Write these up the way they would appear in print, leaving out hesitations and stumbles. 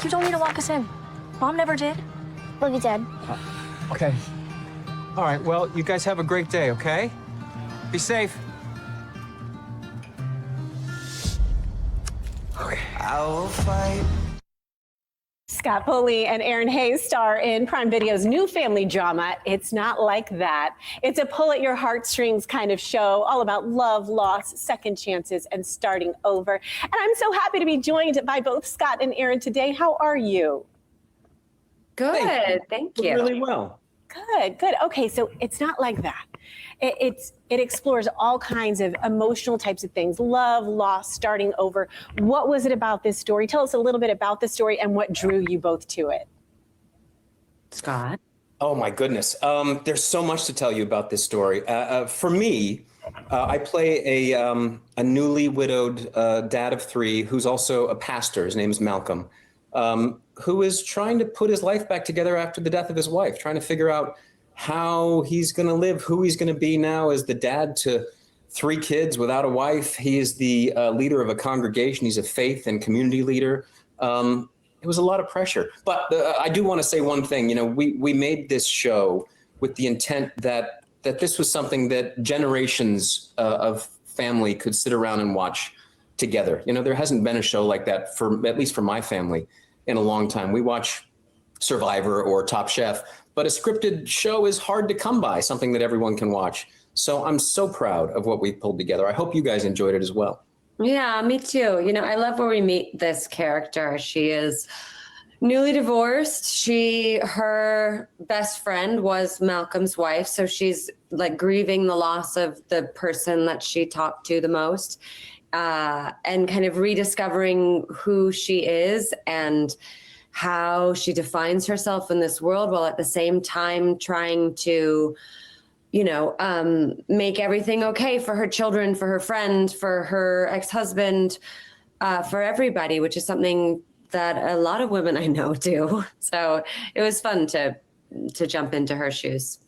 You don't need to walk us in. Mom never did. Love you, Dad. Okay. All right, well, you guys have a great day, okay? Be safe. Okay. I will fight. Scott Foley and Erinn Hayes star in Prime Video's new family drama, It's Not Like That. It's a pull at your heartstrings kind of show, all about love, loss, second chances, and starting over. And I'm so happy to be joined by both Scott and Erinn today. How are you? Good, thank you. Really well. Good, good. Okay, so It's Not Like That. It explores all kinds of emotional types of things, love, loss, starting over. What was it about this story? Tell us a little bit about the story and what drew you both to it. Scott? Oh my goodness. There's so much to tell you about this story. For me, I play a newly widowed dad of three who's also a pastor. His name is Malcolm, who is trying to put his life back together after the death of his wife, trying to figure out how he's going to live, who he's going to be now as the dad to three kids without a wife. He is the leader of a congregation. He's a faith and community leader. It was a lot of pressure. But I do want to say one thing. You know, we made this show with the intent that this was something that generations of family could sit around and watch together. You know, there hasn't been a show like that, for at least for my family, in a long time. We watch Survivor or Top Chef, but a scripted show is hard to come by, something that everyone can watch. So I'm so proud of what we pulled together. I hope you guys enjoyed it as well. Yeah, me too. You know, I love where we meet this character. She is newly divorced. Her best friend was Malcolm's wife. So she's like grieving the loss of the person that she talked to the most, and kind of rediscovering who she is and how she defines herself in this world, while at the same time trying to, you know, make everything okay for her children, for her friend, for her ex-husband, for everybody, which is something that a lot of women I know do. So it was fun to jump into her shoes.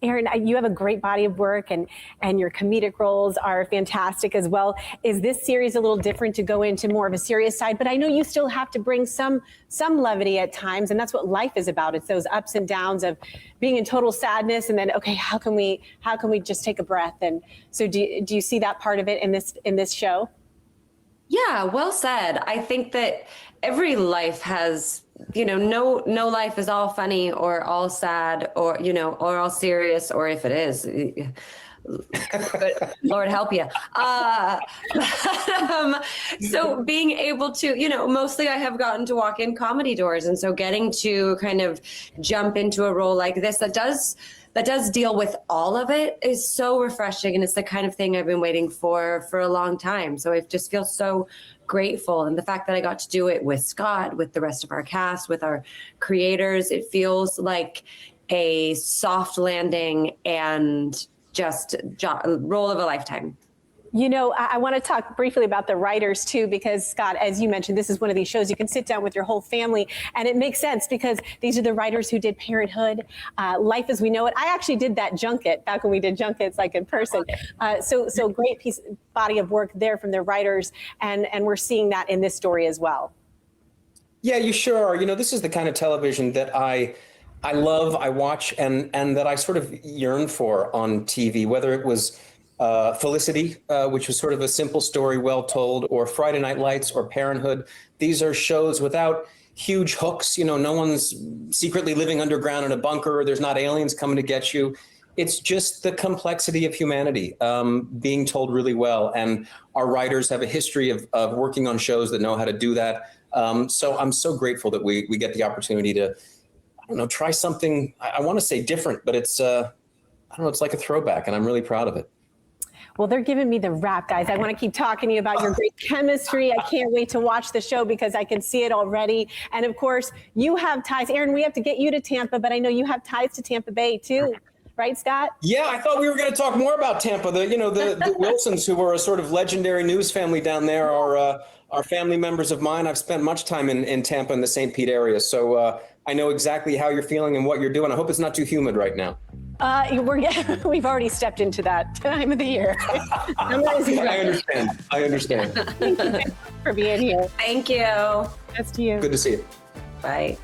Erinn, you have a great body of work, and your comedic roles are fantastic as well. Is this series a little different to go into more of a serious side? But I know you still have to bring some levity at times, and that's what life is about. It's those ups and downs of being in total sadness, and then, okay, how can we just take a breath? And so do you see that part of it in this show? Yeah, well said. I think that every life has, you know, no life is all funny or all sad or, you know, or all serious, or if it is, Lord help you. So being able to, you know, mostly I have gotten to walk in comedy doors. And so getting to kind of jump into a role like this that does deal with all of it is so refreshing. And it's the kind of thing I've been waiting for a long time. So I just feel so grateful. And the fact that I got to do it with Scott, with the rest of our cast, with our creators, it feels like a soft landing and just role of a lifetime. You know, I want to talk briefly about the writers too, because Scott, as you mentioned, this is one of these shows you can sit down with your whole family, and it makes sense because these are the writers who did Parenthood, Life as We Know It. I actually did that junket back when we did junkets like in person. So great body of work there from the writers, and we're seeing that in this story as well. Yeah, you sure are. You know, this is the kind of television that I love, I watch, and that I sort of yearn for on TV, whether it was Felicity, which was sort of a simple story well told, or Friday Night Lights, or Parenthood. These are shows without huge hooks. You know, no one's secretly living underground in a bunker, or there's not aliens coming to get you. It's just the complexity of humanity being told really well. And our writers have a history of working on shows that know how to do that. So I'm so grateful that we get the opportunity to, I don't know, try something, I want to say different, but it's, I don't know, it's like a throwback, and I'm really proud of it. Well, they're giving me the wrap, guys. I want to keep talking to you about your great chemistry. I can't wait to watch the show because I can see it already. And of course, you have ties. Erinn, we have to get you to Tampa, but I know you have ties to Tampa Bay too. Right, Scott? Yeah, I thought we were going to talk more about Tampa. The Wilsons, who were a sort of legendary news family down there, are family members of mine. I've spent much time in Tampa in the St. Pete area. So I know exactly how you're feeling and what you're doing. I hope it's not too humid right now. We've already stepped into that time of the year. I understand. I understand. Thank you for being here. Thank you. Best to you. Good to see you. Bye.